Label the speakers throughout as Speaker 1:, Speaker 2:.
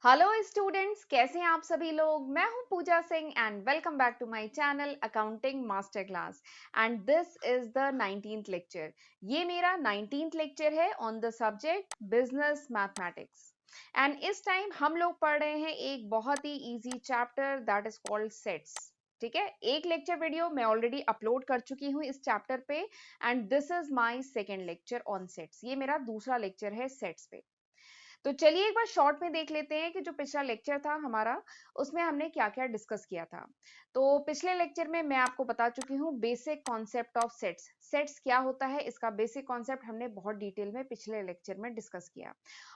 Speaker 1: Hello students, कैसे हैं आप सभी लोग। मैं हूं Pooja Singh and welcome back to my channel accounting master class. And this is the 19th lecture. ये मेरा 19th लेक्चर है on the subject business mathematics. And इस टाइम हम लोग पढ़ रहे हैं एक बहुत ही easy chapter that is called sets. ठीक है, एक लेक्चर वीडियो मैं ऑलरेडी अपलोड कर चुकी हूँ इस चैप्टर पे and this is my second lecture on sets. ये मेरा दूसरा लेक्चर है सेट्स पे। तो चलिए एक बार शॉर्ट में देख लेते हैं कि जो पिछला लेक्चर था हमारा, उसमें हमने क्या क्या डिस्कस किया था। तो पिछले लेक्चर में मैं आपको बता चुकी हूँ basic concept of sets. Sets क्या होता है, इसका बेसिक कॉन्सेप्ट हमने बहुत डिटेल में पिछले लेक्चर में डिस्कस किया।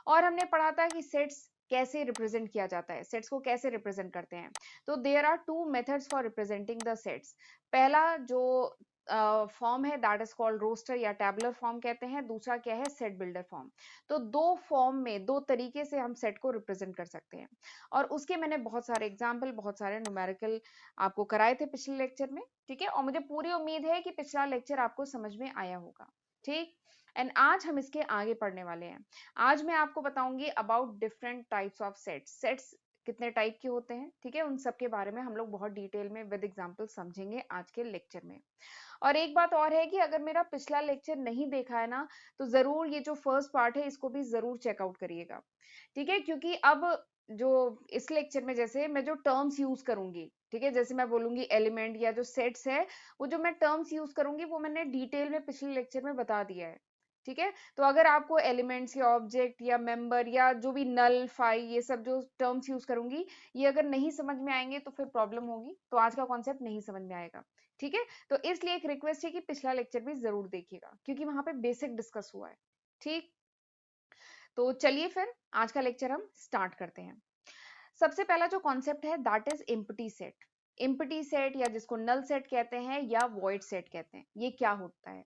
Speaker 1: और हमने पढ़ा था कि सेट्स कैसे रिप्रेजेंट किया जाता है, सेट्स को कैसे रिप्रेजेंट करते हैं। तो there are two methods for representing the sets. पहला जो फॉर्म है दैट इज कॉल्ड रोस्टर या टैबुलर फॉर्म कहते हैं। दूसरा क्या है, सेट बिल्डर फॉर्म। तो दो फॉर्म में दो तरीके से हम सेट को रिप्रेजेंट कर सकते हैं। और उसके मैंने बहुत सारे एग्जाम्पल, बहुत सारे न्यूमेरिकल आपको कराए थे पिछले लेक्चर में। ठीक है, और मुझे पूरी उम्मीद है कि पिछला लेक्चर आपको समझ में आया होगा। ठीक, एंड आज हम इसके आगे पढ़ने वाले हैं। आज मैं आपको बताऊंगी about different types of sets. Sets कितने टाइप के होते हैं, ठीक है, उन सब के बारे में हम लोग बहुत डिटेल में विद एग्जांपल समझेंगे आज के लेक्चर में। और एक बात और है कि अगर मेरा पिछला लेक्चर नहीं देखा है ना, तो जरूर ये जो फर्स्ट पार्ट है इसको भी जरूर चेकआउट करिएगा। ठीक है, क्योंकि अब जो इस लेक्चर में जैसे मैं जो टर्म्स यूज करूंगी, ठीक है, जैसे मैं बोलूंगी एलिमेंट या जो सेट्स है, वो जो मैं टर्म्स यूज करूंगी वो मैंने डिटेल में पिछले लेक्चर में बता दिया है। ठीक है, तो अगर आपको एलिमेंट्स या ऑब्जेक्ट या मेंबर या जो भी नल फाई ये सब जो टर्म्स यूज करूंगी, ये अगर नहीं समझ में आएंगे तो फिर प्रॉब्लम होगी, तो आज का कॉन्सेप्ट नहीं समझ में आएगा। ठीक है, तो इसलिए एक रिक्वेस्ट है कि पिछला लेक्चर भी जरूर देखिएगा क्योंकि वहां पे बेसिक डिस्कस हुआ है। ठीक, तो चलिए फिर आज का लेक्चर हम स्टार्ट करते हैं। सबसे पहला जो कॉन्सेप्ट है that is empty set. Empty set या जिसको नल सेट कहते हैं या वॉइड सेट कहते हैं, ये क्या होता है।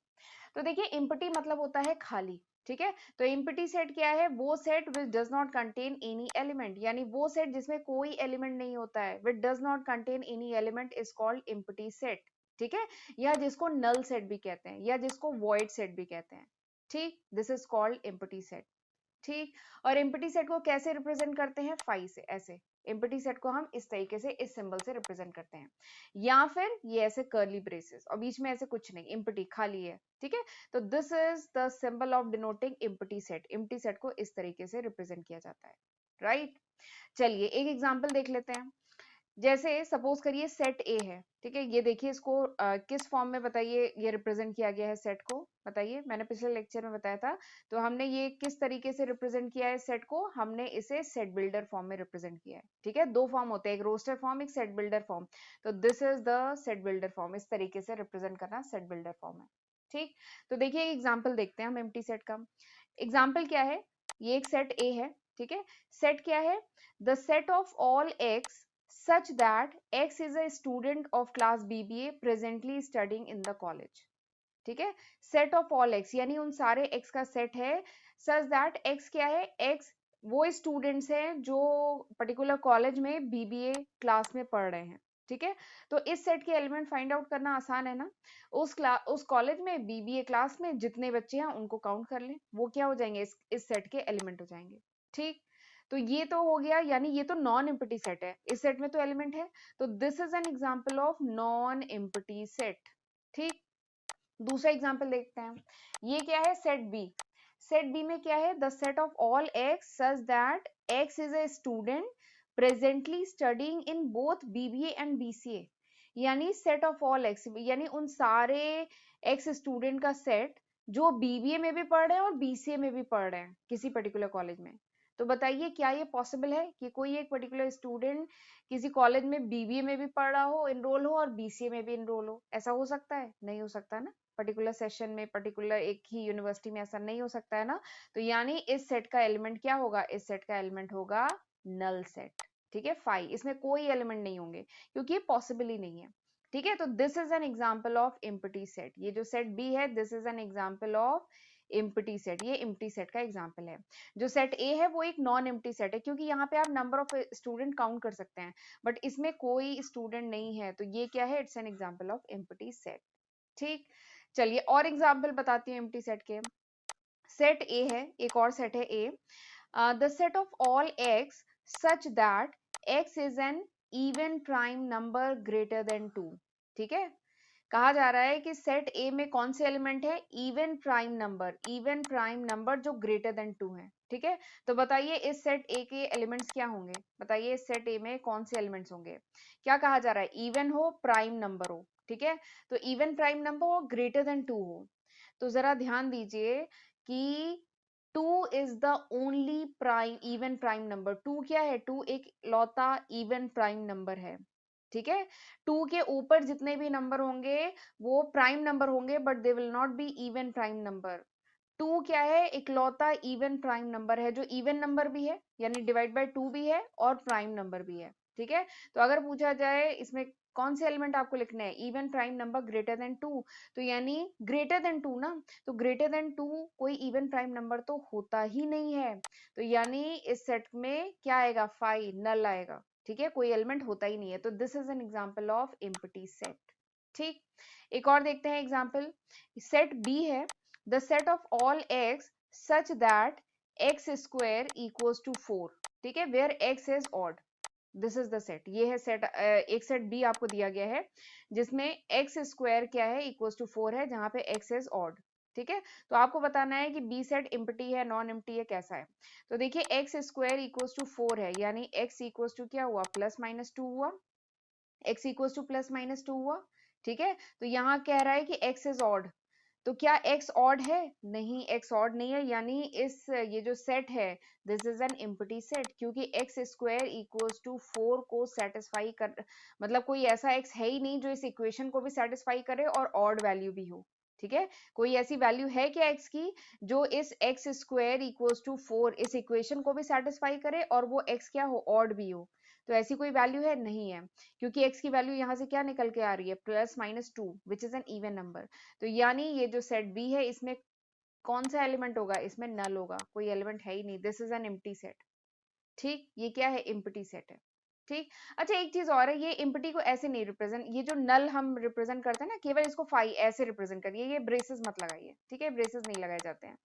Speaker 1: तो देखिए, एम्प्टी मतलब होता है खाली। ठीक है, तो एम्प्टी सेट क्या है, वो set which does not contain any element, यानी वो सेट जिसमें कोई एलिमेंट नहीं होता है, which does not contain any element is called empty set. ठीक है, या जिसको नल सेट भी कहते हैं या जिसको वॉइड सेट भी कहते हैं। ठीक, this is called empty set. ठीक, और एम्प्टी सेट को कैसे रिप्रेजेंट करते हैं, फाई से, ऐसे। एम्प्टी सेट को हम इस तरीके से इस सिंबल से रिप्रेजेंट करते हैं, या फिर ये ऐसे कर्ली ब्रेसेस और बीच में ऐसे कुछ नहीं, एम्प्टी खाली है। ठीक है, तो this is the symbol of denoting empty set. Empty set को इस तरीके से रिप्रेजेंट किया जाता है। राइट, चलिए एक एग्जांपल देख लेते हैं। जैसे सपोज करिए सेट ए है। ठीक है, ये देखिए इसको किस फॉर्म में बताइए ये रिप्रेजेंट किया गया है सेट को, बताइए। मैंने पिछले लेक्चर में बताया था। तो हमने ये किस तरीके से रिप्रेजेंट किया है सेट को, हमने इसे सेट बिल्डर फॉर्म में रिप्रेजेंट किया है। ठीक है, दो फॉर्म होते हैं, एक रोस्टर फॉर्म, एक सेट बिल्डर फॉर्म। तो this is the set builder form, इस तरीके से रिप्रेजेंट करना सेट बिल्डर फॉर्म है। ठीक, तो देखिए एग्जाम्पल देखते हैं हम एम्प्टी सेट का। एग्जाम्पल क्या है, ये एक सेट ए है। ठीक है, सेट क्या है, the set of all x such that X is a student of class BBA presently studying in the college। ठीक है, सेट ऑफ ऑल एक्स यानी उन सारे एक्स का सेट है। सच दैट एक्स क्या है, एक्स वो स्टूडेंट्स हैं जो पर्टिकुलर कॉलेज में बीबीए क्लास में पढ़ रहे हैं। ठीक है, तो इस सेट के एलिमेंट फाइंड आउट करना आसान है ना। उस कॉलेज में बीबीए क्लास में जितने बच्चे हैं उनको काउंट कर लें, वो क्या हो जाएंगे, इस सेट के एलिमेंट हो जाएंगे। ठीक, तो ये तो हो गया, यानी ये तो नॉन एम्प्टी सेट है, इस सेट में तो एलिमेंट है। तो this is an example of non empty set. ठीक, दूसरा एग्जांपल देखते हैं। ये क्या है, सेट बी। सेट बी में क्या है, the set of all x such that x is a student presently studying in both BBA and BCA. यानी सेट ऑफ ऑल एक्स यानी उन सारे एक्स स्टूडेंट का सेट जो बीबीए में भी पढ़ रहे हैं और बीसीए में भी पढ़ रहे हैं किसी पर्टिकुलर कॉलेज में। तो बताइए क्या ये पॉसिबल है कि कोई एक पर्टिकुलर स्टूडेंट किसी कॉलेज में बीबीए में भी पढ़ रहा हो, एनरोल हो, और बीसीए में भी एनरोल हो। ऐसा हो सकता है, नहीं हो सकता ना। पर्टिकुलर सेशन में पर्टिकुलर एक ही यूनिवर्सिटी में ऐसा नहीं हो सकता है ना। तो यानी इस सेट का एलिमेंट क्या होगा, इस सेट का एलिमेंट होगा नल सेट। ठीक है, फाई, इसमें कोई एलिमेंट नहीं होंगे क्योंकि ये पॉसिबल ही नहीं है। ठीक है, तो this is an example of empty set. ये जो सेट बी है, this is an example of empty set. ये एम्प्टी सेट का एग्जांपल है। जो सेट ए है वो एक नॉन एम्प्टी सेट है क्योंकि यहाँ पे आप नंबर ऑफ स्टूडेंट काउंट कर सकते हैं, बट इसमें कोई स्टूडेंट नहीं है, तो ये क्या है, it's an example of empty set. ठीक, चलिए और एग्जाम्पल बताती हूँ एम्प्टी सेट के। सेट ए है, एक और सेट है A. The set of all x such that x is an even prime number greater than 2। ठीक है, कहा जा रहा है कि सेट ए में कौन से एलिमेंट है, इवन प्राइम नंबर जो ग्रेटर देन 2 है। ठीक है, तो बताइए इस सेट ए के एलिमेंट्स क्या होंगे, बताइए इस सेट ए में कौन से एलिमेंट्स होंगे। क्या कहा जा रहा है, इवन हो, प्राइम नंबर हो। ठीक है, तो इवन प्राइम नंबर हो, ग्रेटर देन 2 हो। तो जरा ध्यान दीजिए कि 2 is the only prime even prime number. 2 क्या है, 2 एक लौता इवन प्राइम नंबर है। ठीक है, 2 के ऊपर जितने भी नंबर होंगे वो प्राइम नंबर होंगे, but they will not be even prime number. 2 क्या है, इकलौता इवन प्राइम नंबर है जो इवन नंबर भी है, यानी डिवाइड बाय 2 भी है और प्राइम नंबर भी है। ठीक है, तो अगर पूछा जाए इसमें कौन से एलिमेंट आपको लिखने हैं, even prime number greater than 2, तो यानी ग्रेटर देन 2 ना, तो ग्रेटर देन 2 कोई इवन प्राइम नंबर तो होता ही नहीं है, तो यानी इस सेट में क्या आएगा, 5 नल आएगा। ठीक है, कोई एलिमेंट होता ही नहीं है, तो this is an example of empty set. ठीक, एक और देखते हैं एग्जांपल। सेट बी है, the set of all x such that x square equals to 4। ठीक है, where x is odd, this is the set, ये है सेट। एक सेट बी आपको दिया गया है जिसमें एक्स स्क्वायर क्या है, इक्वल्स टू 4 है, जहां पे एक्स इज ऑड। ठीक है, तो आपको बताना है कि बी सेट इम्प्टी है, नॉन इम्प्टी है, कैसा है। तो देखिए एक्स स्क्वायर इक्वल्स टू 4 है, यानी एक्स इक्वल्स टू क्या हुआ, प्लस माइनस 2 हुआ, x equals to plus minus 2 हुआ। ठीक है, तो यहाँ कह रहा है कि x इज ऑड, तो क्या x ऑड है, नहीं x ऑड नहीं है, यानी इस ये जो सेट है this is an empty set, क्योंकि x स्क्वायर इक्वल्स टू 4 को सेटिस्फाई कर, मतलब कोई ऐसा x है ही नहीं जो इस इक्वेशन को भी सेटिस्फाई करे और ऑड वैल्यू भी हो। ठीक है, कोई ऐसी वैल्यू है क्या x की जो इस x स्क्वायर इक्वल्स टू 4 इस इक्वेशन को भी सेटिस्फाई करे और वो x क्या हो, ऑड भी हो। तो ऐसी कोई वैल्यू है, नहीं है, क्योंकि x की वैल्यू यहाँ से क्या निकल के आ रही है, plus minus 2 which is an even number. तो यानी ये जो सेट बी है इसमें कौन सा एलिमेंट होगा, इसमें नल होगा, कोई एलिमेंट है ही नहीं, this is an empty set. ठीक, ये क्या है, एम्प्टी सेट है। ठीक, अच्छा एक चीज और है, ये एम्प्टी को ऐसे नहीं रिप्रेजेंट, ये जो नल हम रिप्रेजेंट करते हैं ना, केवल इसको फाई ऐसे रिप्रेजेंट करिए, ये ब्रेसेस मत लगाइए। ठीक है, ब्रेसेस नहीं लगाए जाते हैं।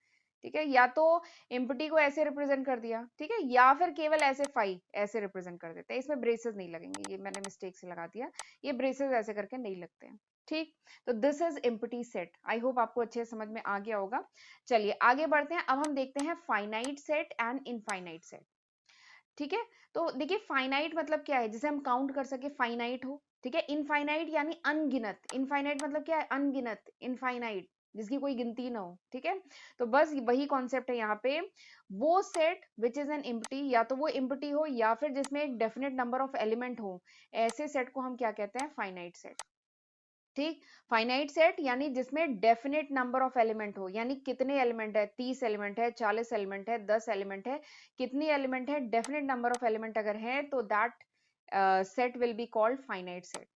Speaker 1: ठीक है, या तो एम्प्टी को ऐसे रिप्रेजेंट कर दिया, ठीक है, या फिर केवल ऐसे फाई ऐसे रिप्रेजेंट कर देते हैं, इसमें ब्रेसेस नहीं लगेंगे, ये मैंने मिस्टेक से लगा दिया, ये ब्रेसेस ऐसे करके नहीं लगते हैं। ठीक, तो this is empty set, I hope आपको अच्छे समझ में आ गया होगा। चलिए आगे बढ़ते हैं, अब हम देखते हैं finite set and infinite set. ठीक है, तो देखिए फाइनाइट मतलब क्या है, जिसे हम काउंट कर सके, फाइनाइट हो। ठीक है, इनफाइनाइट यानी अनगिनत, इनफाइनाइट मतलब क्या है, अनगिनत, इनफाइनाइट जिसकी कोई गिनती ना हो। ठीक है, तो बस वही कॉन्सेप्ट है यहाँ पे, वो set which is an empty, या तो वो इम्प्टी हो या फिर जिसमें एक डेफिनेट नंबर ऑफ एलिमेंट हो, ऐसे सेट को हम क्या कहते हैं, फाइनाइट सेट। ठीक, फाइनाइट सेट यानी जिसमें डेफिनेट नंबर ऑफ एलिमेंट हो, यानी कितने एलिमेंट है, 30 एलिमेंट है, 40 एलिमेंट है, 10 एलिमेंट है, कितनी एलिमेंट है, डेफिनेट नंबर ऑफ एलिमेंट अगर है तो that set will be called finite set.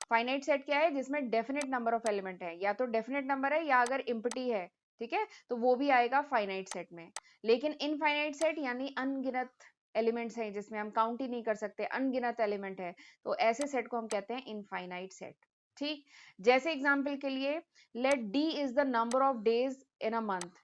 Speaker 1: Finite set क्या है, जिसमें डेफिनेट नंबर ऑफ एलिमेंट है, या तो डेफिनेट नंबर है या अगर इम्प्टी है, ठीक है, तो वो भी आएगा फाइनाइट सेट में। लेकिन इनफाइनाइट सेट यानी अनगिनत एलिमेंट्स हैं जिसमें हम काउंट ही नहीं कर सकते, अनगिनत एलिमेंट है, तो ऐसे सेट को हम कहते हैं इनफाइनाइट सेट। ठीक, जैसे एग्जाम्पल के लिए, let D is the number of days in a month.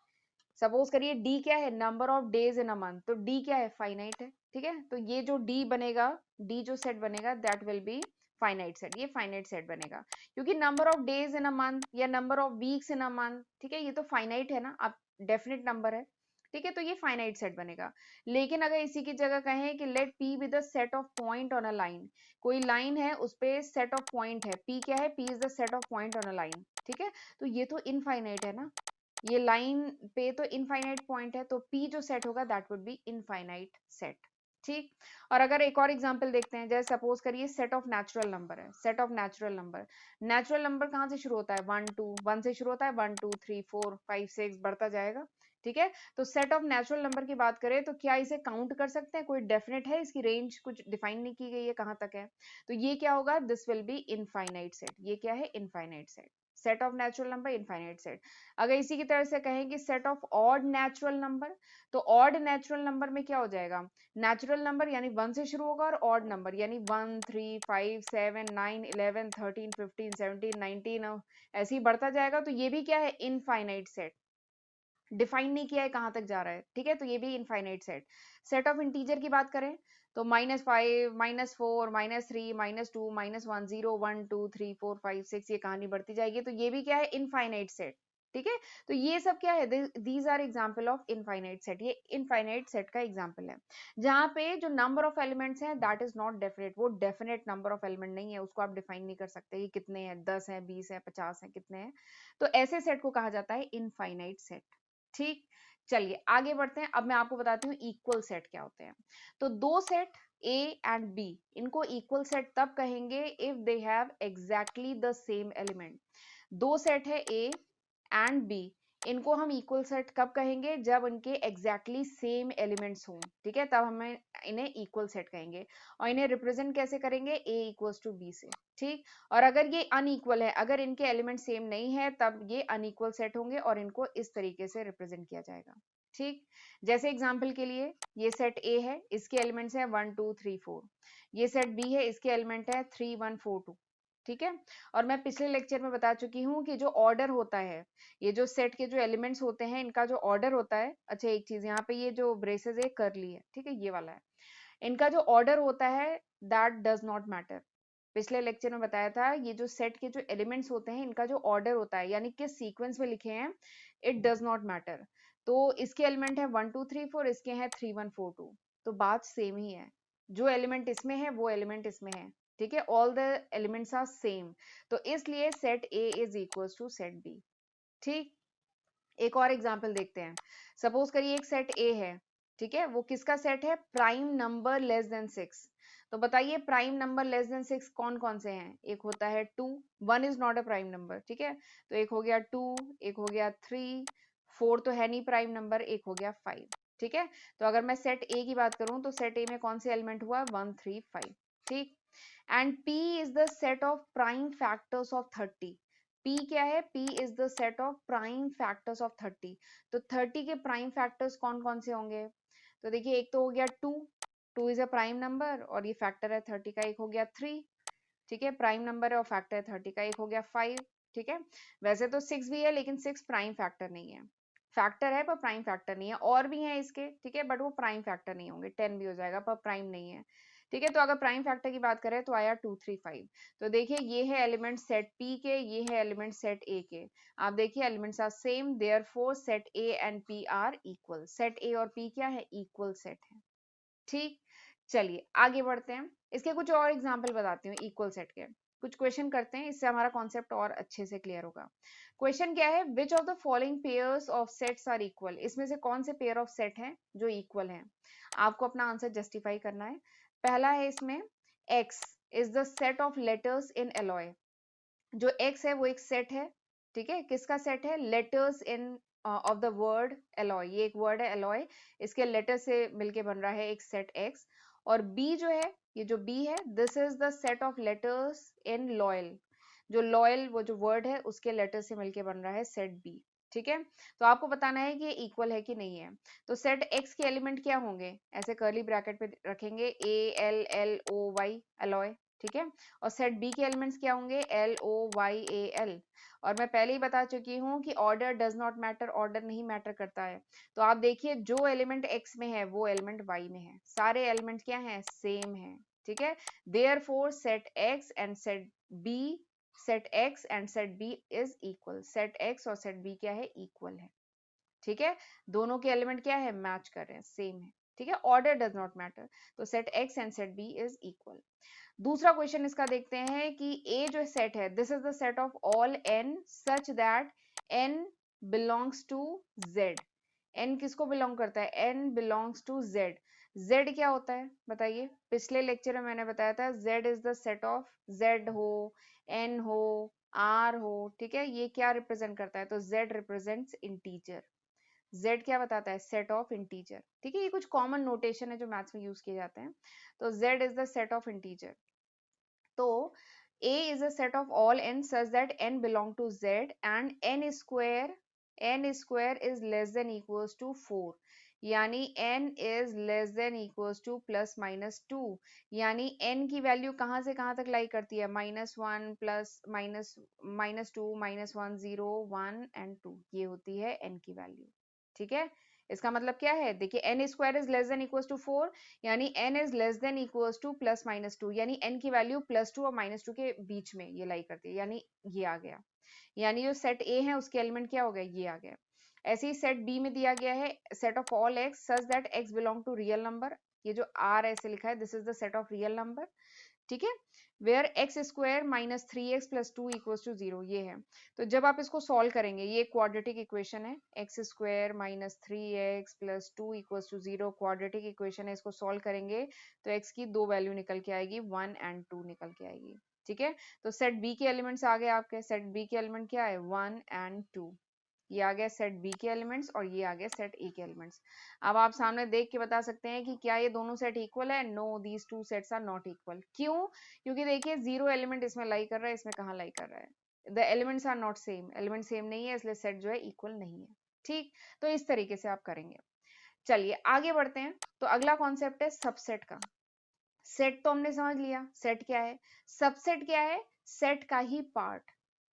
Speaker 1: Suppose करिए डी क्या है, number of days in a month, तो डी क्या है, फाइनाइट है। ठीक है, तो ये जो डी बनेगा, डी जो सेट बनेगा that will be finite set, ये फाइनाइट सेट बनेगा, क्योंकि number of days in a month या number of weeks in a month, ठीक है, ये तो फाइनाइट है ना, आप डेफिनेट नंबर है। ठीक है, तो ये फाइनाइट सेट बनेगा। लेकिन अगर इसी की जगह कहें कि let P with the set of point on a line, कोई लाइन है उस पे सेट ऑफ पॉइंट है, पी क्या है, P is the set of point on a line. ठीक है, तो ये तो इनफाइनाइट है ना, ये लाइन पे तो इनफाइनाइट पॉइंट है, तो P जो सेट होगा that would be infinite set. ठीक, और अगर एक और एग्जांपल देखते हैं, जैसे सपोज करिए सेट ऑफ नेचुरल नंबर है, set of natural number, natural number कहाँ से शुरू होता है, 1 2, 1 से शुरू होता है, 1 2 3 4 5 6 बढ़ता जाएगा। ठीक है, तो सेट ऑफ नेचुरल नंबर की बात करें तो क्या इसे काउंट कर सकते हैं, कोई डेफिनेट है, इसकी रेंज कुछ डिफाइन नहीं की गई है कहाँ तक है, तो ये क्या होगा, this will be infinite set, ये क्या है, infinite set, set of natural number infinite set. अगर इसी की तरह से कहें कि set of odd natural number, तो ऑड नेचुरल नंबर में क्या हो जाएगा, नेचुरल नंबर यानी 1 से शुरू होगा और ऑड नंबर यानी 1 3 5 7 9 11 13 15 17 19 ऐसे ही बढ़ता जाएगा, तो ये भी क्या है, इनफाइनाइट सेट। डिफाइन नहीं किया है कहाँ तक जा रहा है, ठीक है, तो ये भी infinite set. Set of integer की बात करें तो -5, -4, -3, -2, -1, 0, 1, 2, 3, 4, 5, 6 ये कहानी बढ़ती जाएगी, तो ये भी क्या है, इनफाइनाइट सेट, ठीक है। तो ये सब क्या है, these are example of infinite set, ये इनफाइनाइट सेट का एग्जाम्पल है, जहाँ पे जो नंबर ऑफ एलिमेंट्स हैं दैट इज नॉट डेफिनेट, वो डेफिनेट नंबर ऑफ एलिमेंट नहीं है, उसको आप डिफाइन नहीं कर सकते ये कितने हैं, 10 हैं, 20 हैं, 50 हैं, कितने हैं, तो ऐसे सेट को कहा जाता है इनफाइनाइट सेट। ठीक, चलिए आगे बढ़ते हैं। अब मैं आपको बताती हूँ इक्वल सेट क्या होते हैं। तो दो सेट ए एंड बी, इनको इक्वल सेट तब कहेंगे if they have exactly the same element. दो सेट है ए एंड बी, इनको हम इक्वल सेट कब कहेंगे, जब इनके एग्जैक्टली सेम एलिमेंट्स हों, ठीक है, तब हमें इन्हें इक्वल सेट कहेंगे। और इन्हें रिप्रेजेंट कैसे करेंगे, ए इक्वल्स टू बी से, ठीक। और अगर ये अनइक्वल है, अगर इनके एलिमेंट सेम नहीं है, तब ये अनइक्वल सेट होंगे और इनको इस तरीके से रिप्रेजेंट किया जाएगा, ठीक। जैसे एग्जाम्पल के लिए ये सेट ए है, इसके एलिमेंट्स है 1 2 3 4, ये सेट बी है, इसके एलिमेंट है 3 1 4 2, ठीक है। और मैं पिछले लेक्चर में बता चुकी हूँ कि जो ऑर्डर होता है, ये जो सेट के जो एलिमेंट्स होते हैं इनका जो ऑर्डर होता है, अच्छा एक चीज यहाँ पे ये जो ब्रेसेस है करली है, ठीक है, ये वाला है, इनका जो ऑर्डर होता है दैट डज नॉट मैटर। पिछले लेक्चर में बताया था ये जो सेट के जो एलिमेंट्स होते हैं इनका जो ऑर्डर होता है, यानी किस सीक्वेंस में लिखे हैं, इट डज नॉट मैटर। तो इसके एलिमेंट है 1 2 3 4, इसके हैं 3 1 4 2, तो बात सेम ही है, जो एलिमेंट इसमें है वो एलिमेंट इसमें है, ठीक है, all the elements are same, तो इसलिए set A is equals to set B, ठीक। एक और एग्जांपल देखते हैं। सपोज करिए एक सेट ए है, ठीक है, वो किसका सेट है, प्राइम नंबर लेस देन 6। तो बताइए प्राइम नंबर लेस देन 6 कौन कौन से हैं, एक होता है 2, 1 is not a prime number, ठीक है, तो एक हो गया 2, एक हो गया 3, 4 तो है नहीं प्राइम नंबर, एक हो गया 5, ठीक है। तो अगर मैं सेट ए की बात करूं तो सेट ए में कौन से एलिमेंट हुआ, 1 3 5, ठीक। And P is the set of prime factors of 30। P क्या है, P is the set of prime factors of 30। तो 30 के प्राइम फैक्टर्स कौन कौन से होंगे, तो देखिए एक तो हो गया 2, 2 इज अ प्राइम नंबर और ये फैक्टर है 30 का, एक हो गया 3, ठीक है, प्राइम नंबर है और फैक्टर है 30 का, एक हो गया 5, ठीक है। वैसे तो 6 भी है लेकिन 6 प्राइम फैक्टर नहीं है, फैक्टर है पर प्राइम फैक्टर नहीं है, और भी है इसके, ठीक है, बट वो प्राइम फैक्टर नहीं होंगे, 10 भी हो जाएगा पर प्राइम नहीं है, ठीक है। तो अगर प्राइम फैक्टर की बात करें तो आया 2 3 5। तो देखिए ये है एलिमेंट सेट पी के, ये है एलिमेंट सेट ए के, आप देखिए elements are same, therefore set A and P are equal, set A और पी क्या है, इक्वल सेट है, ठीक। चलिए आगे बढ़ते हैं, इसके कुछ और एग्जांपल बताती हूँ इक्वल सेट के, कुछ क्वेश्चन करते हैं, इससे हमारा कॉन्सेप्ट और अच्छे से क्लियर होगा। क्वेश्चन क्या है, which of the following pairs of sets are equal, इसमें से कौन से पेयर ऑफ सेट हैं जो इक्वल हैं, आपको अपना आंसर जस्टिफाई करना है। पहला है इसमें x is the set of letters in alloy, जो x है वो एक सेट है, ठीक है, किसका सेट है, letters in of the word alloy, ये एक वर्ड है एलॉय, इसके लेटर से मिलके बन रहा है एक सेट x। और b जो है, ये जो b है, this is the set of letters in loyal, जो लॉयल वो जो वर्ड है उसके लेटर से मिलके बन रहा है सेट b, ठीक है। तो आपको बताना है कि ये इक्वल है कि नहीं है। तो सेट x के एलिमेंट क्या होंगे, ऐसे कर्ली ब्रैकेट पे रखेंगे, a l l o y alloy, ठीक है। और सेट बी के एलिमेंट्स क्या होंगे, L O Y A L. और मैं पहले ही बता चुकी हूँ कि order does not matter, order नहीं मैटर करता है। तो आप देखिए जो एलिमेंट एक्स में है वो एलिमेंट वाई में है, सारे एलिमेंट क्या हैं, सेम है, ठीक है। Therefore set X and set B, set X and set B is equal, set X और सेट बी क्या है, इक्वल है, ठीक है। दोनों के एलिमेंट क्या है, मैच कर रहे हैं, सेम है, ठीक है, ऑर्डर डज नॉट मैटर, तो set X and set B is equal. दूसरा क्वेश्चन इसका देखते हैं कि ए जो सेट है, this is the set of all N such that N belongs to Z. N किसको बिलोंग करता है, N belongs to Z. Z क्या होता है बताइए, पिछले लेक्चर में मैंने बताया था Z is the set of, Z हो, एन हो, आर हो, ठीक है, ये क्या रिप्रेजेंट करता है, तो जेड रिप्रेजेंट्स इंटीजर। Z क्या बताता है, सेट ऑफ इंटीजर, ठीक है, ये कुछ कॉमन नोटेशन है जो मैथ्स में यूज किए जाते हैं। तो Z is the set of integer. तो A is a set of all n such that n belong to Z and n square is less than equals to 4, यानी n is less than equals to plus minus 2, यानी n की value कहाँ से कहाँ तक लाई करती है, -1 plus -2 -1 0 1 and 2, ये होती है n की वैल्यू, ठीक है, इसका मतलब क्या है, देखिए n square is less than equals to 4, यानी n is less than equals to plus minus 2, यानी n की वैल्यू +2 और -2 के बीच में ये लाई करती है, यानी ये आ गया। यानी जो सेट ए है उसके एलिमेंट क्या हो गए, ये आ गया। ऐसे ही सेट बी में दिया गया है set of all x such that X belong to real number, ये जो आर ऐसे लिखा है this is the set of real number, ठीक है, where X square minus 3x plus 2 equals to 0, ये है। तो जब आप इसको सॉल्व करेंगे, ये क्वाड्रेटिक इक्वेशन है, X square minus 3x plus 2 equals to 0, quadratic equation है, इसको सॉल्व करेंगे तो x की दो वैल्यू निकल के आएगी, 1 एंड 2 निकल के आएगी, ठीक है। तो सेट बी के एलिमेंट्स आ गए आपके, सेट बी के एलिमेंट क्या है, 1 एंड 2, ये आ गया सेट बी के एलिमेंट्स और ये आ गया सेट ए के एलिमेंट्स। अब आप सामने देख के बता सकते हैं कि क्या ये दोनों सेट इक्वल है, no these two sets are not equal. क्यों, क्योंकि देखिए जीरो एलिमेंट इसमें लाई कर रहा है, इसमें कहाँ लाई कर रहा है, the elements are not same, element same नहीं है, इसलिए सेट जो है इक्वल नहीं है, ठीक। तो इस तरीके से आप करेंगे। चलिए आगे बढ़ते हैं, तो अगला कॉन्सेप्ट है सबसेट का। सेट तो हमने समझ लिया, सेट क्या है, सबसेट क्या है, सेट का ही पार्ट,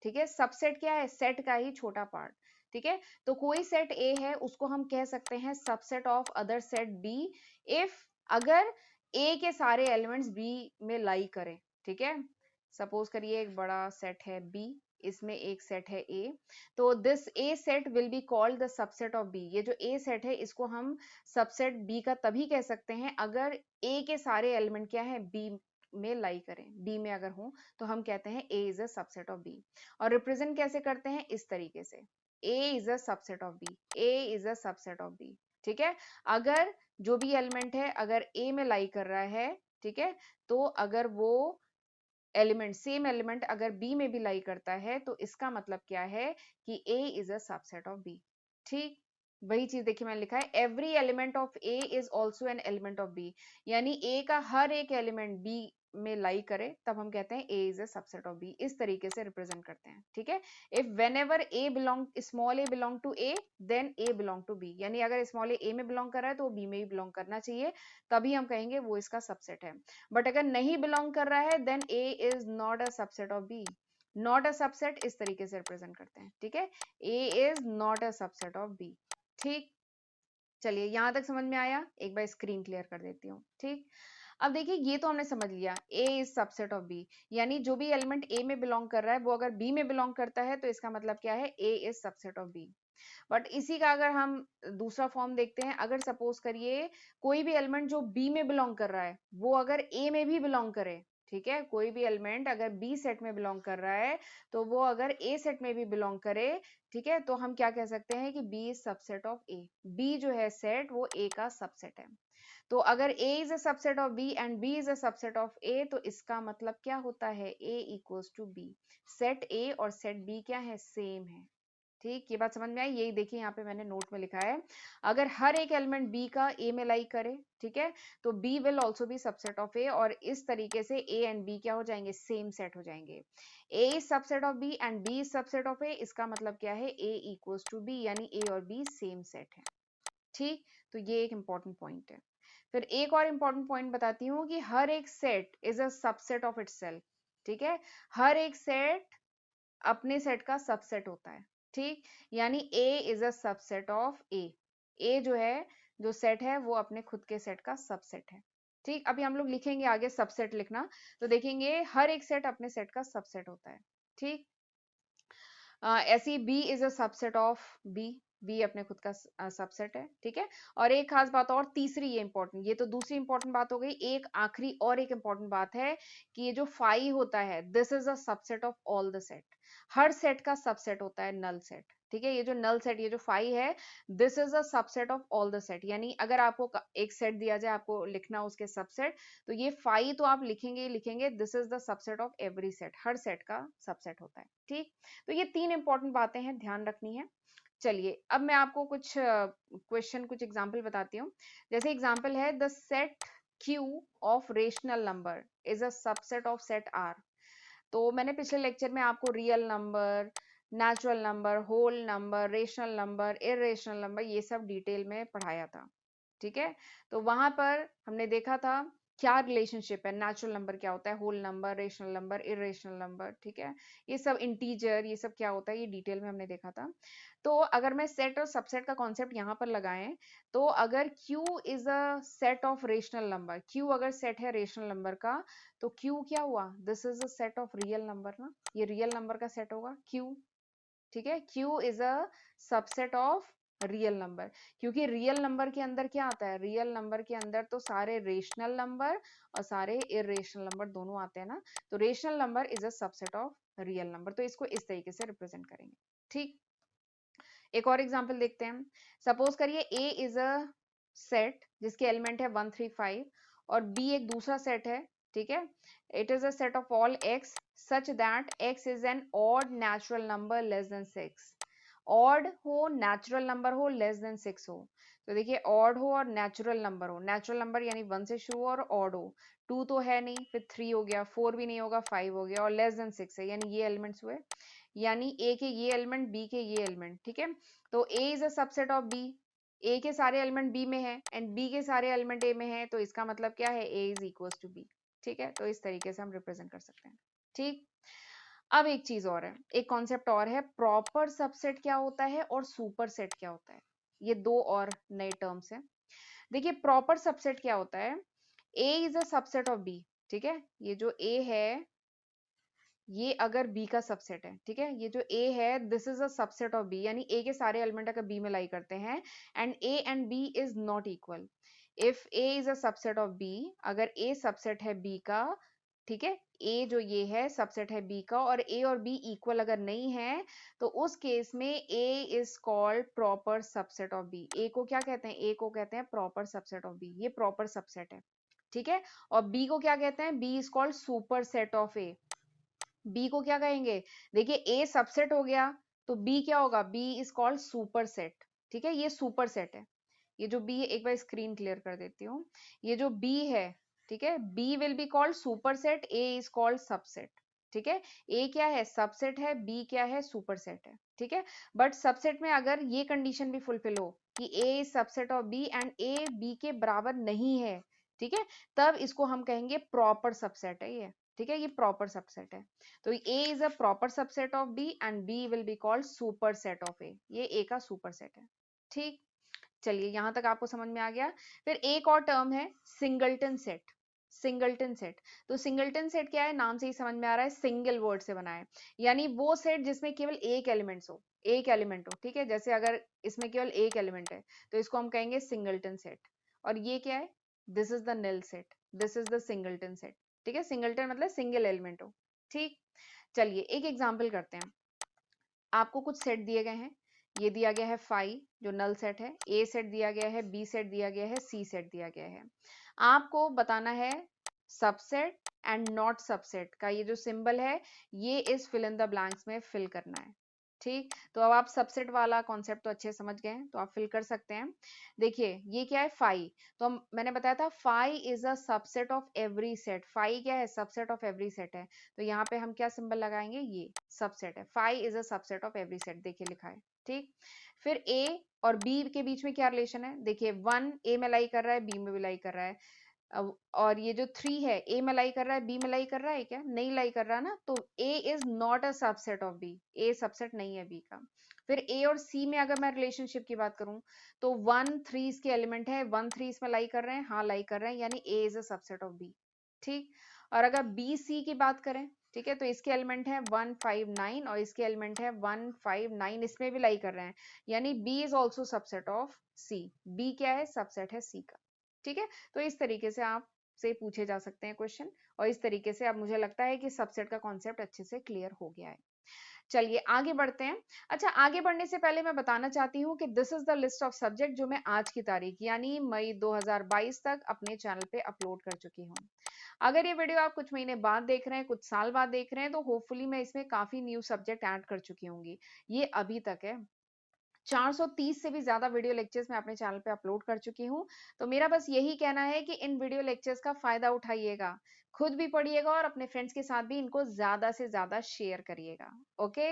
Speaker 1: ठीक है, सबसेट क्या है, सेट का ही छोटा पार्ट, ठीक है। तो कोई सेट ए है उसको हम कह सकते हैं subset of other set B if, अगर ए के सारे एलिमेंट्स बी में लाई करें, ठीक है। सपोज करिए एक बड़ा सेट है बी, इसमें एक सेट है ए, तो this A set will be called the subset of B, ये जो ए सेट है इसको हम सबसेट बी का तभी कह सकते हैं अगर ए के सारे एलिमेंट क्या है, बी में लाई करें, बी में अगर हो तो हम कहते हैं A is a subset of B. और रिप्रेजेंट कैसे करते हैं, इस तरीके से, A is a subset of B, A is a subset of B, ठीक है। अगर जो भी एलिमेंट है अगर ए में लाई कर रहा है, ठीक है, तो अगर वो एलिमेंट सेम एलिमेंट अगर बी में भी लाई करता है तो इसका मतलब क्या है कि A is a subset of B, ठीक। वही चीज देखिए मैंने लिखा है every element of A is also an element of B, यानी ए का हर एक एलिमेंट बी में लाई करे तब हम कहते हैं A is a subset of B, इस तरीके से रिप्रेजेंट करते हैं, ठीक है। If whenever a belong small a belong to A then a belong to B, यानी अगर स्मॉल ए में बिलोंग कर रहा है तो बी में भी बिलोंग करना चाहिए, तभी हम कहेंगे वो इसका सबसेट है। बट अगर नहीं बिलोंग कर रहा है then A is not a subset of B, not a subset, इस तरीके से रिप्रेजेंट करते हैं, ठीक है। A is not a subset of B, ठीक। चलिए यहां तक समझ में आया, एक बार स्क्रीन क्लियर कर देती हूँ, ठीक। अब देखिए ये तो हमने समझ लिया a is subset of b, यानी जो भी एलिमेंट a में बिलोंग कर रहा है वो अगर b में बिलोंग करता है तो इसका मतलब क्या है, a is subset of b। But इसी का अगर हम दूसरा फॉर्म देखते हैं, अगर सपोज करिए कोई भी एलिमेंट जो बी में बिलोंग कर रहा है वो अगर ए में भी बिलोंग करे, ठीक है, कोई भी एलिमेंट अगर बी सेट में बिलोंग कर रहा है तो वो अगर ए सेट में भी बिलोंग करे, ठीक है, तो हम क्या कह सकते हैं कि B is subset of A, B जो है सेट वो ए का सबसेट है। तो अगर a is a subset of b and b is a subset of a तो इसका मतलब क्या होता है, a equals to b, set a और सेट b क्या है, सेम है, ठीक। ये बात समझ में आई, यही देखिए यहाँ पे मैंने नोट में लिखा है, अगर हर एक एलिमेंट b का a में लाई करे, ठीक है, तो b will also be subset of a, और इस तरीके से a एंड b क्या हो जाएंगे, सेम सेट हो जाएंगे। a is subset of b and b is subset of a, इसका मतलब क्या है, a इक्वल्स टू b, यानी a और b सेम सेट है, ठीक। तो ये एक इंपॉर्टेंट पॉइंट है। फिर एक और इंपॉर्टेंट पॉइंट बताती हूँ कि हर एक set is a subset of itself, ठीक है, हर एक सेट अपने सेट का सबसेट होता है, ठीक। यानी A is a subset of A, A जो है जो सेट है वो अपने खुद के सेट का सबसेट है, ठीक। अभी हम लोग लिखेंगे आगे सबसेट लिखना, तो देखेंगे हर एक सेट अपने सेट का सबसेट होता है, ठीक। ऐसी B is a subset of B, B अपने खुद का सबसेट है, ठीक है। और एक खास बात और तीसरी, ये इंपॉर्टेंट, ये तो दूसरी इंपॉर्टेंट बात हो गई, एक आखिरी और एक इंपॉर्टेंट बात है कि ये जो फाई होता है this is a subset of all the set, her set का सबसेट होता है नल सेट, ठीक है। ये जो नल सेट, ये जो फाई है this is a subset of all the set, यानी अगर आपको एक सेट दिया जाए आपको लिखना उसके सबसेट, तो ये फाई तो आप लिखेंगे ही लिखेंगे, this is the subset of every set, her set का सबसेट होता है, ठीक। तो ये तीन इंपॉर्टेंट बातें हैं, ध्यान रखनी है। चलिए अब मैं आपको कुछ क्वेश्चन कुछ एग्जांपल बताती हूँ। जैसे एग्जांपल है the set Q of rational number is a subset of set R। तो मैंने पिछले लेक्चर में आपको real number, natural number, whole number, rational number, irrational number ये सब डिटेल में पढ़ाया था, ठीक है। तो वहां पर हमने देखा था क्या रिलेशनशिप है, नेचुरल नंबर क्या होता है, whole number, rational number, irrational number, ठीक है, ये सब इंटीजर, ये सब क्या होता है, ये डिटेल में हमने देखा था। तो अगर मैं सेट और सबसेट का कॉन्सेप्ट यहाँ पर लगाएं, तो अगर Q is a set of rational number, Q अगर सेट है रेशनल नंबर का, तो Q क्या हुआ, this is a set of real number ना, ये रियल नंबर का सेट होगा Q, ठीक है। Q is a subset of real number, क्योंकि रियल नंबर के अंदर क्या आता है, रियल नंबर के अंदर तो सारे रेशनल नंबर और सारे इरेशनल नंबर दोनों आते हैं ना, तो rational number is a subset of real number, तो इसको इस तरीके से रिप्रेजेंट करेंगे, ठीक। एक और एग्जांपल देखते हैं। सपोज करिए A इज अ सेट जिसके एलिमेंट है 1 3 5 और B एक दूसरा सेट है, ठीक है। It is a set of all x such that x is N odd natural number less than 6, odd हो, नेचुरल नंबर हो, लेस देन 6 हो। तो देखिए ऑड हो और नेचुरल नंबर हो, नेचुरल नंबर यानी 1 से शुरू हो और ऑड हो, 2 तो है नहीं, फिर 3 हो गया, 4 भी नहीं होगा, 5 हो गया और लेस देन 6 है, यानी ये एलिमेंट्स हुए, यानी A के ये एलिमेंट, B के ये एलिमेंट, ठीक है। तो A is a subset of B, A के सारे एलिमेंट B में है एंड B के सारे एलिमेंट A में है, तो इसका मतलब क्या है, A is equal to B, ठीक है। तो इस तरीके से हम रिप्रेजेंट कर सकते हैं, ठीक। अब एक चीज और है, एक कॉन्सेप्ट और है, प्रॉपर सबसेट क्या होता है और सुपर सेट क्या होता है, ये दो और नए टर्म्स हैं। देखिए प्रॉपर सबसेट क्या होता है, A is a subset of B, ठीक है, ये जो A है ये अगर B का सबसेट है, ठीक है, ये जो A है this is a subset of B, यानी A के सारे एलिमेंट अगर B में लाई करते हैं and A and B is not equal, if A is a subset of B, अगर A सबसेट है B का, ठीक है, A जो ये है सबसेट है B का और A और B इक्वल अगर नहीं है, तो उस केस में A is called proper subset of B। A को क्या कहते हैं, A को कहते हैं प्रॉपर सबसेट ऑफ B, ये प्रॉपर सबसेट है, ठीक है। और B को क्या कहते हैं, B is called super set of A। B को क्या कहेंगे, देखिए ए सबसेट हो गया तो बी क्या होगा, B is called super set, ठीक है, ये सुपर सेट है। ये जो बी है, एक बार स्क्रीन क्लियर कर देती हूँ, ये जो बी है, ठीक है, B will be called super set, A is called subset, ठीक है। ए क्या है, सबसेट है, बी क्या है, सुपर सेट है, ठीक है। बट सबसेट में अगर ये कंडीशन भी फुलफिल हो कि A is subset of B and A B के बराबर नहीं है, ठीक है, तब इसको हम कहेंगे प्रॉपर सबसेट है ये, ठीक है, ये प्रॉपर सबसेट है। तो A is a proper subset of B and B will be called super set of A, ये A का सुपर सेट है, ठीक। चलिए यहां तक आपको समझ में आ गया। फिर एक और टर्म है सिंगलटन सेट, सिंगलटन सेट। तो सिंगलटन सेट क्या है, नाम से ही समझ में आ रहा है, सिंगल वर्ड से बना है, यानी वो सेट जिसमें केवल एक एलिमेंट्स हो, एक एलिमेंट हो, ठीक है, जैसे अगर इसमें केवल एक एलिमेंट है तो इसको हम कहेंगे सिंगलटन सेट। और ये क्या है, this is the null set, this is the singleton set, ठीक है, सिंगलटन मतलब सिंगल एलिमेंट हो, ठीक। चलिए एक एग्जांपल करते हैं, आपको कुछ सेट दिए गए हैं, ये दिया गया है 5 जो नल सेट है, ए सेट दिया गया है, बी सेट दिया गया है, सी सेट दिया गया है। आपको बताना है सबसेट एंड नॉट सबसेट का ये जो सिंबल है, ये इस फिल इन द ब्लैंक्स में फिल करना है, ठीक। तो अब आप सबसेट वाला कॉन्सेप्ट तो अच्छे समझ गए हैं, तो आप फिल कर सकते हैं। देखिए ये क्या है 5, तो मैंने बताया था 5 is a subset of every set, 5 क्या है, सबसेट ऑफ एवरी सेट है, तो यहाँ पे हम क्या सिंबल लगाएंगे, ये सबसेट है, 5 is a subset of every set, देखिए लिखा है, ठीक। फिर A और B के बीच में क्या रिलेशन है, देखिए 1 A में लाई कर रहा है, B में भी लाई कर रहा है, और ये जो 3 है A में लाई कर रहा है, B में लाई कर रहा है क्या, नहीं लाई कर रहा ना, तो A is not a subset of B, A subset नहीं है B का। फिर A और C में अगर मैं रिलेशनशिप की बात करूं, तो 1 3 इसके एलिमेंट है, 1 3 इसमें लाई कर रहे हैं, हाँ लाई कर रहे हैं, यानी A is a subset of B, ठीक। और अगर B C की बात करें, ठीक है, तो इसके एलिमेंट है 1 5 9 और इसके एलिमेंट है 1 5 9, इसमें भी लाई कर रहे हैं, यानी B is also subset of C, B क्या है, सबसेट है C का, ठीक है। तो इस तरीके से आप से पूछे जा सकते हैं क्वेश्चन, और इस तरीके से अब मुझे लगता है कि सबसेट का कॉन्सेप्ट अच्छे से क्लियर हो गया है। चलिए आगे बढ़ते हैं। अच्छा आगे बढ़ने से पहले मैं बताना चाहती हूँ कि this is the list of subject जो मैं आज की तारीख यानी मई 2022 तक अपने चैनल पे अपलोड कर चुकी हूँ। अगर ये वीडियो आप कुछ महीने बाद देख रहे हैं, कुछ साल बाद देख रहे हैं, तो होपफुली मैं इसमें काफी न्यू सब्जेक्ट ऐड कर चुकी होंगी, ये अभी तक है। 430 से भी ज़्यादा वीडियो लेक्चर्स मैं अपने चैनल पे अपलोड कर चुकी हूँ। तो मेरा बस यही कहना है कि इन वीडियो लेक्चर्स का फ़ायदा उठाइएगा, खुद भी पढ़िएगा और अपने फ्रेंड्स के साथ भी इनको ज़्यादा से ज़्यादा शेयर करिएगा, ओके?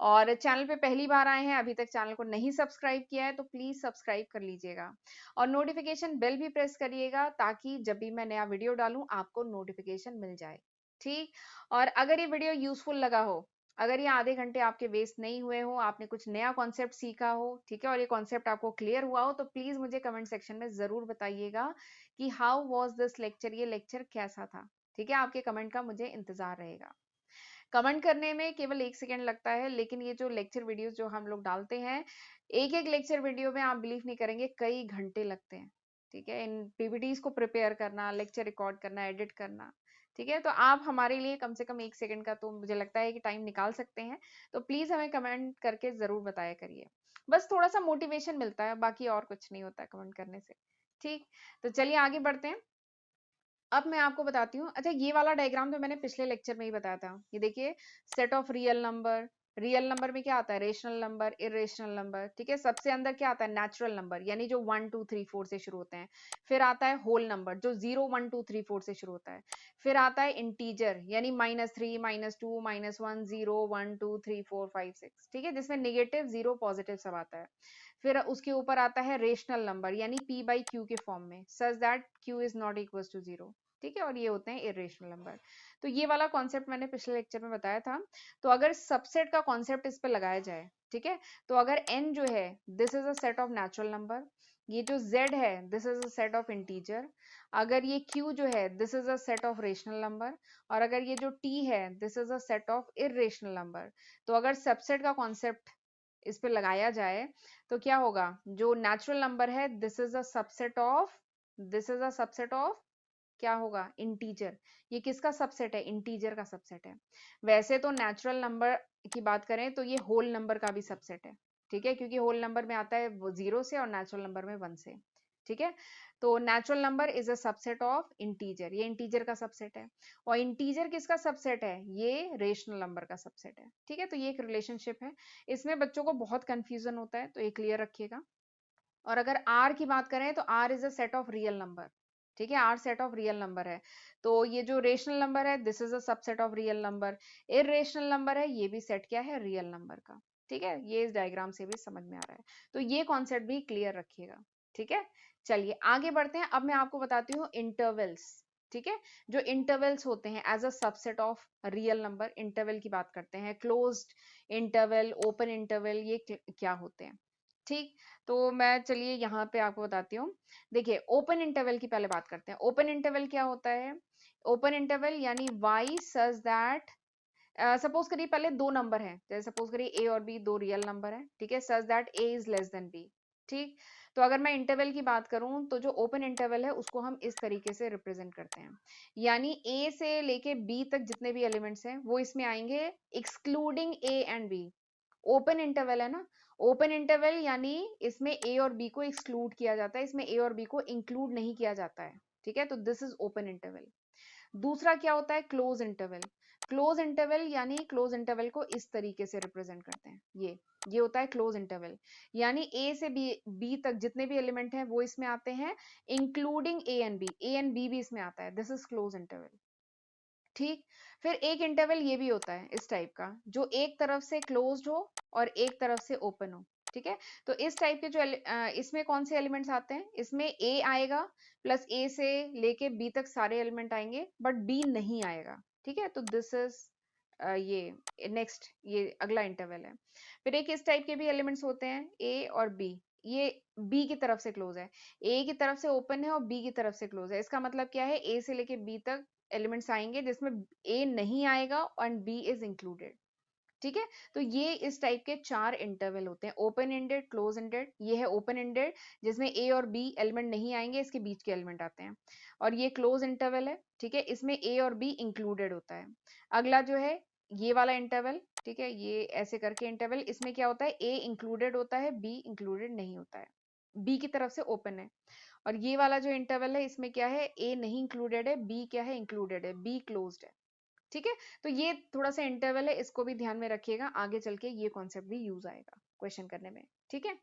Speaker 1: और चैनल पे पहली बार आए हैं, अभी तक चैनल को नहीं सब्सक्राइब किया है, तो प्लीज़ सब्सक्राइब कर लीजिएगा और नोटिफ़िकेशन बेल भी प्रेस करिएगा ताकि जब भी मैं नया वीडियो डालूँ, आपको नोटिफ़िकेशन मिल जाए, ठीक? और अगर ये वीडियो यूज़फुल लगा हो, अगर ये आधे घंटे आपके वेस्ट नहीं हुए हो, आपने कुछ नया कॉन्सेप्ट सीखा हो, ठीक है, और ये कॉन्सेप्ट आपको क्लियर हुआ हो, तो प्लीज मुझे कमेंट सेक्शन में जरूर बताइएगा कि हाउ वाज दिस लेक्चर, ये लेक्चर कैसा था, ठीक है? आपके कमेंट का मुझे इंतजार रहेगा। कमेंट करने में केवल 1 सेकंड लगता है, लेकिन ये जो लेक्चर वीडियोस जो हम लोग डालते हैं, एक एक लेक्चर वीडियो में आप बिलीव नहीं करेंगे कई घंटे लगते हैं, ठीक है? इन पीपीटीज को प्रिपेयर करना, लेक्चर रिकॉर्ड करना, एडिट करना, ठीक है? तो आप हमारे लिए कम से कम 1 सेकंड का तो मुझे लगता है कि टाइम निकाल सकते हैं, तो प्लीज हमें कमेंट करके जरूर बताया करिए। बस थोड़ा सा मोटिवेशन मिलता है, बाकी और कुछ नहीं होता है कमेंट करने से, ठीक? तो चलिए आगे बढ़ते हैं। अब मैं आपको बताती हूँ। अच्छा, ये वाला डायग्राम तो मैंने पिछले लेक्चर में ही बताया था। ये देखिए, सेट ऑफ रियल नंबर में क्या आता है? रेशनल नंबर, इरेशनल नंबर, ठीक है? सबसे अंदर क्या आता है? नेचुरल नंबर, यानी जो 1 2 3 4 से शुरू होते हैं। फिर आता है होल नंबर जो 0 1 2 3 4 से शुरू होता है। फिर आता है इंटीजर, यानी -3 -2 -1 0 1 2 3 4 5 6, ठीक है, जिसमें निगेटिव, जीरो, पॉजिटिव सब आता है। फिर उसके ऊपर आता है रेशनल नंबर, यानी p बाई क्यू के फॉर्म में, such that q is not equal to 0, ठीक है? और ये होते हैं इरेशनल नंबर। तो ये वाला कॉन्सेप्ट मैंने पिछले लेक्चर में बताया था। तो अगर सबसेट का कॉन्सेप्ट इस पे लगाया जाए, ठीक है, तो अगर n जो है, this is a set of natural number, ये जो z है, this is a set of integer, अगर ये q जो है, this is a set of rational number, और अगर ये जो t है, this is a set of irrational number. तो अगर सबसेट का कॉन्सेप्ट इस पे लगाया जाए तो क्या होगा? जो नेचुरल नंबर है, this is a subset of क्या होगा? इंटीजर। ये किसका सबसेट है? इंटीजर का सबसेट है। वैसे तो नेचुरल नंबर की बात करें तो ये होल नंबर का भी सबसेट है, ठीक है, क्योंकि होल नंबर में आता है वो 0 से और नेचुरल नंबर में 1 से, ठीक है? तो natural number is a subset of integer, ये इंटीजर का सबसेट है। और इंटीजर किसका सबसेट है? ये रेशनल नंबर का सबसेट है, ठीक है? तो ये एक रिलेशनशिप है। इसमें बच्चों को बहुत कंफ्यूजन होता है, तो ये क्लियर रखिएगा। और अगर आर की बात करें तो R is a set of real number, ठीक है? R set of real number है। तो ये जो रेशनल नंबर है, this is a subset of real number. Irrational number है, ये भी सेट क्या है? रियल नंबर का, ठीक है? ये इस डायग्राम से भी समझ में आ रहा है। तो ये कॉन्सेप्ट भी क्लियर रखिएगा, ठीक है? चलिए आगे बढ़ते हैं। अब मैं आपको बताती हूँ इंटरवल्स, ठीक है? जो इंटरवल्स होते हैं as a subset of real number, interval की बात करते हैं। क्लोज्ड इंटरवल, ओपन इंटरवल, ये क्या होते हैं, ठीक? तो मैं चलिए यहाँ पे आपको बताती हूँ। देखिए, ओपन इंटरवल की पहले बात करते हैं। ओपन इंटरवल क्या होता है? ओपन इंटरवल यानी y सच दैट, सपोज करिए पहले दो नंबर हैं, जैसे सपोज करिए a और b दो रियल नंबर हैं, ठीक है, such that a is less then b, ठीक? तो अगर मैं इंटरवल की बात करूं तो जो ओपन इंटरवल है उसको हम इस तरीके से रिप्रेजेंट करते हैं, यानी a से लेके b तक जितने भी एलिमेंट्स हैं वो इसमें आएंगे, excluding a and b। Open interval है ना, ओपन इंटरवल यानी इसमें ए और बी को एक्सक्लूड किया जाता है, इसमें ए और बी को इंक्लूड नहीं किया जाता है, ठीक है? तो दिस इज ओपन इंटरवल। दूसरा क्या होता है? Close interval. क्लोज इंटरवल यानी क्लोज इंटरवल को इस तरीके से रिप्रेजेंट करते हैं, ये होता है क्लोज इंटरवल, यानी ए से बी तक जितने भी एलिमेंट हैं वो इसमें आते हैं, इंक्लूडिंग ए एंड बी भी इसमें आता है, दिस इज क्लोज इंटरवल, ठीक? फिर एक इंटरवल ये भी होता है इस टाइप का, जो एक तरफ से क्लोज्ड हो और एक तरफ से ओपन हो, ठीक है? तो इस टाइप के जो इसमें कौन से एलिमेंट्स आते हैं? इसमें ए आएगा, प्लस ए से लेके बी तक सारे एलिमेंट आएंगे, बट बी नहीं आएगा, ठीक है? तो दिस इज ये नेक्स्ट, ये अगला इंटरवल है। फिर एक इस टाइप के भी एलिमेंट्स होते हैं, ए और बी, ये बी की तरफ से क्लोज है, ए की तरफ से ओपन है और बी की तरफ से क्लोज है। इसका मतलब क्या है? ए से लेके बी तक एलिमेंट्स आएंगे जिसमें ए नहीं आएगा एंड बी इज इंक्लूडेड, ठीक है? तो ये इस टाइप के चार इंटरवल होते हैं, ओपन एंडेड, क्लोज एंडेड। ये है ओपन एंडेड जिसमें ए और बी एलिमेंट नहीं आएंगे, इसके बीच के एलिमेंट आते हैं। और ये क्लोज इंटरवल है, ठीक है, इसमें ए और बी इंक्लूडेड होता है। अगला जो है ये वाला इंटरवल, ठीक है, ये ऐसे करके इंटरवल, इसमें क्या होता है? ए इंक्लूडेड होता है, बी इंक्लूडेड नहीं होता है, बी की तरफ से ओपन है। और ये वाला जो इंटरवल है इसमें क्या है? ए नहीं इंक्लूडेड है, बी क्या है? इंक्लूडेड है, बी क्लोज्ड है, ठीक है, तो ये थोड़ा सा इंटरवल है, इसको भी ध्यान में रखिएगा, आगे चल के ये कॉन्सेप्ट भी यूज आएगा क्वेश्चन करने में। ठीक है,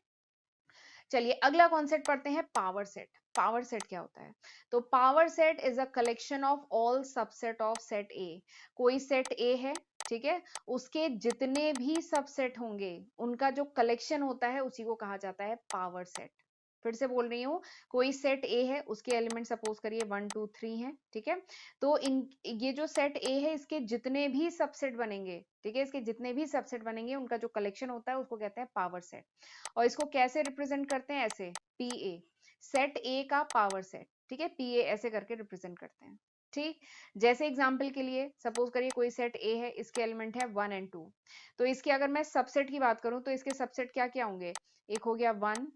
Speaker 1: चलिए अगला कॉन्सेप्ट पढ़ते हैं, पावर सेट। पावर सेट क्या होता है? तो power set is a collection of all subset of set ए। कोई सेट ए है, ठीक है, उसके जितने भी सबसेट होंगे उनका जो कलेक्शन होता है उसी को कहा जाता है पावर सेट। फिर से बोल रही हूँ, कोई सेट ए है, उसके एलिमेंट सपोज करिए 1 2 3 है, ठीक है, तो इन ये जो सेट ए है इसके जितने भी सबसेट बनेंगे, ठीक है, इसके जितने भी सबसेट बनेंगे उनका जो कलेक्शन होता है उसको कहते हैं पावर सेट। और इसको कैसे रिप्रेजेंट करते हैं? ऐसे, पी ए, सेट ए का पावर सेट, ठीक है, पी ए ऐसे करके रिप्रेजेंट करते हैं। ठीक, जैसे एग्जांपल के लिए सपोज करिए कोई सेट ए है, इसके एलिमेंट है 1 एंड 2, तो इसके अगर मैं सबसेट की बात करूं तो इसके सबसेट क्या क्या होंगे? एक हो गया 1,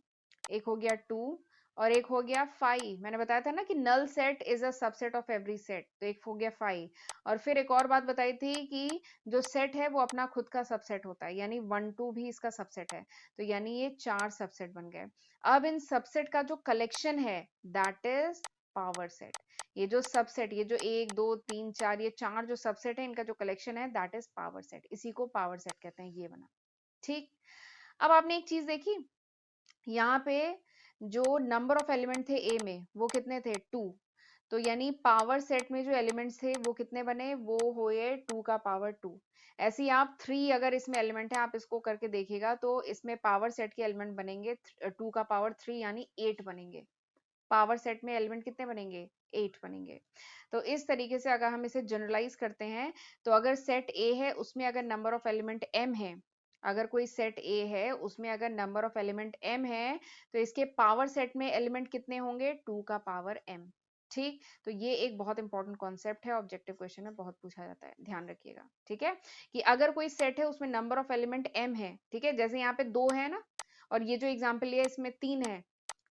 Speaker 1: एक हो गया 2, और एक हो गया 5। मैंने बताया था ना कि null set is a subset of every set, तो एक हो गया 5। और फिर एक और बात बताई थी कि जो सेट है वो अपना खुद का सबसेट होता है, यानी 1 2 भी इसका सबसेट है, तो यानी ये 4 सबसेट बन गए। अब इन सबसेट का जो कलेक्शन है दैट इज पावर सेट। ये जो सबसेट, ये जो 1 2 3 4, ये 4 जो सबसेट है इनका जो कलेक्शन है दैट इज पावर सेट, इसी को पावर सेट कहते हैं, ये बना। ठीक, अब आपने एक चीज देखी, यहाँ पे जो नंबर ऑफ एलिमेंट थे ए में वो कितने थे? 2। तो यानी पावर सेट में जो एलिमेंट्स थे वो कितने बने? वो हुए 2 का पावर 2। ऐसे ही आप 3 अगर इसमें एलिमेंट है, आप इसको करके देखिएगा तो इसमें पावर सेट के एलिमेंट बनेंगे 2 का पावर 3 यानी 8 बनेंगे। पावर सेट में एलिमेंट कितने बनेंगे? 8 बनेंगे। तो इस तरीके से अगर हम इसे जनरलाइज करते हैं, तो अगर सेट ए है उसमें अगर नंबर ऑफ एलिमेंट m है, अगर कोई सेट ए है उसमें अगर नंबर ऑफ एलिमेंट m है, तो इसके पावर सेट में एलिमेंट कितने होंगे? 2 का पावर m। ठीक, तो ये एक बहुत इंपॉर्टेंट कॉन्सेप्ट है, ऑब्जेक्टिव क्वेश्चन में बहुत पूछा जाता है, ध्यान रखिएगा। ठीक है, कि अगर कोई सेट है उसमें नंबर ऑफ एलिमेंट m है, ठीक है, जैसे यहाँ पे 2 है ना, और ये जो एग्जाम्पल लिया इसमें 3 है,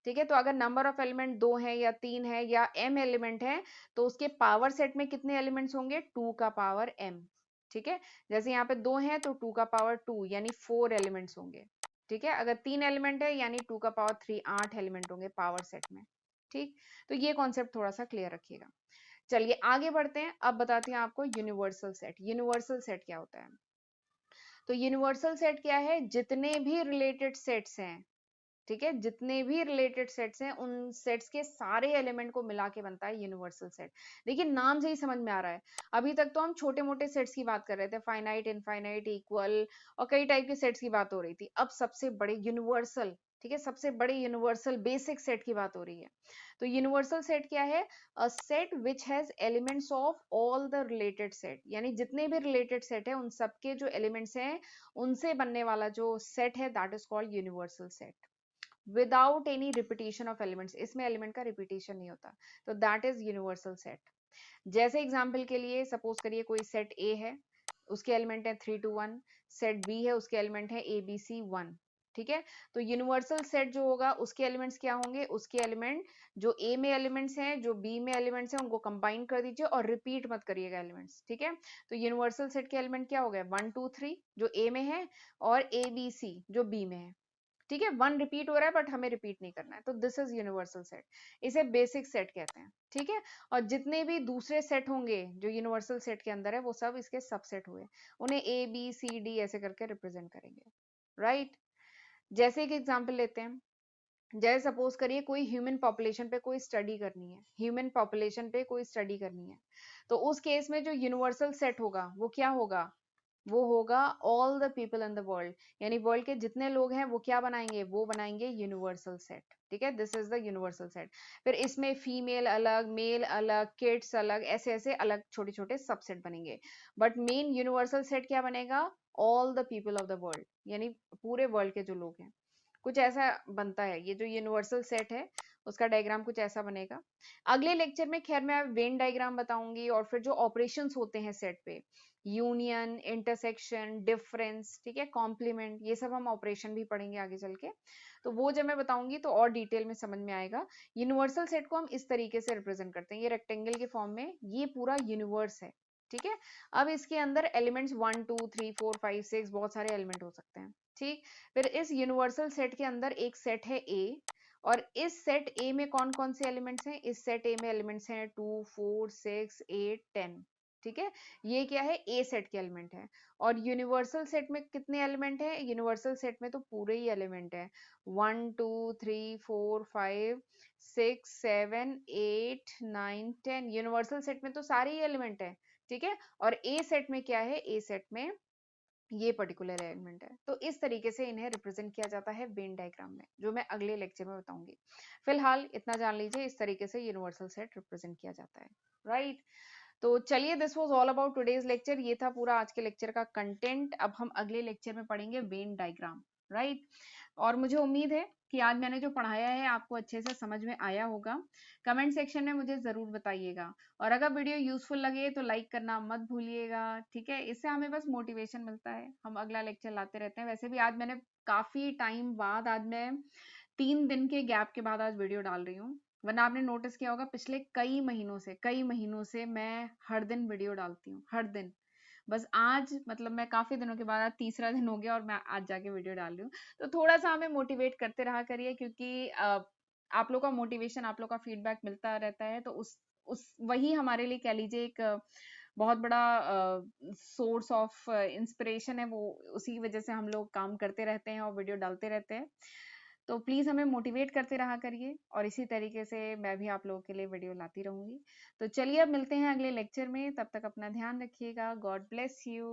Speaker 1: ठीक है, तो अगर नंबर ऑफ एलिमेंट 2 है या 3 है या m एलिमेंट है, तो उसके पावर सेट में कितने एलिमेंट्स होंगे? 2 का पावर m। ठीक है, जैसे यहाँ पे 2 है तो 2 का पावर 2 यानी 4 एलिमेंट्स होंगे। ठीक है, अगर 3 एलिमेंट है यानी 2 का पावर 3, 8 एलिमेंट होंगे पावर सेट में। ठीक, तो ये कॉन्सेप्ट थोड़ा सा क्लियर रखिएगा। चलिए आगे बढ़ते हैं, अब बताती हूँ आपको यूनिवर्सल सेट। यूनिवर्सल सेट क्या होता है? तो यूनिवर्सल सेट क्या है? जितने भी रिलेटेड सेट्स हैं, ठीक है, जितने भी रिलेटेड सेट्स हैं उन सेट्स के सारे एलिमेंट को मिला के बनता है यूनिवर्सल सेट। देखिए नाम से ही समझ में आ रहा है, अभी तक तो हम छोटे मोटे सेट्स की बात कर रहे थे, फाइनाइट, इनफाइनाइट, इक्वल और कई टाइप के सेट्स की बात हो रही थी, अब सबसे बड़े यूनिवर्सल, ठीक है, सबसे बड़े यूनिवर्सल बेसिक सेट की बात हो रही है। तो यूनिवर्सल सेट क्या है? A set which has elements of all the related set, यानी जितने भी रिलेटेड सेट है उन सबके जो एलिमेंट्स हैं उनसे बनने वाला जो सेट है that is called universal set, without any repetition of elements, इसमें एलिमेंट का रिपीटेशन नहीं होता, तो दैट इज यूनिवर्सल सेट। जैसे एग्जांपल के लिए सपोज करिए कोई सेट ए है, उसके एलिमेंट है 3 2 1, सेट बी है उसके एलिमेंट है ए बी सी 1। ठीक है, तो यूनिवर्सल सेट जो होगा उसके एलिमेंट्स क्या होंगे? उसके एलिमेंट जो ए में एलिमेंट्स हैं जो बी में एलिमेंट्स हैं उनको कंबाइन कर दीजिए और रिपीट मत करिएगा एलिमेंट्स। ठीक है, तो यूनिवर्सल सेट के एलिमेंट क्या हो गए? 1 2 3 जो ए में है और ए बी सी जो बी में है। ठीक है, 1 रिपीट हो रहा है बट हमें रिपीट नहीं करना है, तो दिस इज यूनिवर्सल सेट, इसे बेसिक सेट कहते हैं। ठीक है, और जितने भी दूसरे सेट होंगे जो यूनिवर्सल सेट के अंदर है वो सब इसके सबसेट हुए, उन्हें ए बी सी डी ऐसे करके रिप्रेजेंट करेंगे। राइट, जैसे एक एग्जांपल लेते हैं, जैसे सपोज करिए कोई ह्यूमन पॉपुलेशन पे कोई स्टडी करनी है, ह्यूमन पॉपुलेशन पे कोई स्टडी करनी है, तो उस केस में जो यूनिवर्सल सेट होगा वो क्या होगा? वो होगा all the people in the world, यानी वर्ल्ड के जितने लोग हैं वो क्या बनाएंगे? वो बनाएंगे यूनिवर्सल सेट। ठीक है, this is the universal set. फिर इसमें फीमेल अलग, मेल अलग, किड्स अलग, ऐसे ऐसे अलग छोटे छोटे सबसेट बनेंगे, बट मेन यूनिवर्सल सेट क्या बनेगा? All the people of the world, यानी पूरे वर्ल्ड के जो लोग हैं, कुछ ऐसा बनता है। ये जो यूनिवर्सल सेट है उसका डायग्राम कुछ ऐसा बनेगा। अगले लेक्चर में खैर मैं वेन डायग्राम बताऊंगी और फिर जो ऑपरेशंस होते हैं सेट पे, यूनियन, इंटरसेक्शन, डिफरेंस, ठीक है, कॉम्प्लीमेंट, ये सब हम ऑपरेशन भी पढ़ेंगे आगे चल के, तो वो जब मैं बताऊंगी तो और डिटेल में समझ में आएगा। यूनिवर्सल सेट को हम इस तरीके से रिप्रेजेंट करते हैं, ये रेक्टेंगल के फॉर्म में, ये पूरा यूनिवर्स है। ठीक है, अब इसके अंदर एलिमेंट्स 1 2 3 4 5 6 बहुत सारे एलिमेंट हो सकते हैं। ठीक, फिर इस यूनिवर्सल सेट के अंदर एक सेट है ए, और इस सेट ए में कौन कौन से एलिमेंट्स हैं? इस सेट ए में एलिमेंट्स हैं 2 4 6 8 10। ठीक है, ये क्या है, ए सेट के एलिमेंट है। और यूनिवर्सल सेट में कितने एलिमेंट है, यूनिवर्सल सेट में तो पूरे ही एलिमेंट है, 1 2 3 4 5 6 7 8 9 10, यूनिवर्सल सेट में तो सारे ही एलिमेंट है। ठीक है, और ए सेट में क्या है, ए सेट में ये पर्टिकुलर एलिमेंट है। तो इस तरीके से इन्हें रिप्रेजेंट किया जाता है वेन डायग्राम में, जो मैं अगले लेक्चर में बताऊंगी। फिलहाल इतना जान लीजिए, इस तरीके से यूनिवर्सल सेट रिप्रेजेंट किया जाता है। राइट, तो चलिए, this was all about today's lecture. ये था पूरा आज के लेक्चर का कंटेंट। अब हम अगले लेक्चर में पढ़ेंगे वेन डायग्राम। राइट, और मुझे उम्मीद है कि आज मैंने जो पढ़ाया है आपको अच्छे से समझ में आया होगा। कमेंट सेक्शन में मुझे जरूर बताइएगा, और अगर वीडियो यूजफुल लगे तो लाइक करना मत भूलिएगा। ठीक है, इससे हमें बस मोटिवेशन मिलता है, हम अगला लेक्चर लाते रहते हैं। वैसे भी आज मैंने काफी टाइम बाद, आज मैं 3 दिन के गैप के बाद आज वीडियो डाल रही हूँ। वरना आपने नोटिस किया होगा, पिछले कई महीनों से मैं हर दिन वीडियो डालती हूँ, हर दिन। बस आज मतलब मैं काफी दिनों के बाद, आज तीसरा दिन हो गया और मैं आज जाके वीडियो डाल रही हूँ। तो थोड़ा सा हमें मोटिवेट करते रहा करिए, क्योंकि आप लोग का मोटिवेशन, आप लोग का फीडबैक मिलता रहता है, तो उस वही हमारे लिए कह लीजिए एक बहुत बड़ा सोर्स ऑफ इंस्पिरेशन है। वो उसी वजह से हम लोग काम करते रहते हैं और वीडियो डालते रहते हैं। तो प्लीज हमें मोटिवेट करते रहा करिए, और इसी तरीके से मैं भी आप लोगों के लिए वीडियो लाती रहूंगी। तो चलिए, अब मिलते हैं अगले लेक्चर में, तब तक अपना ध्यान रखिएगा। God bless you.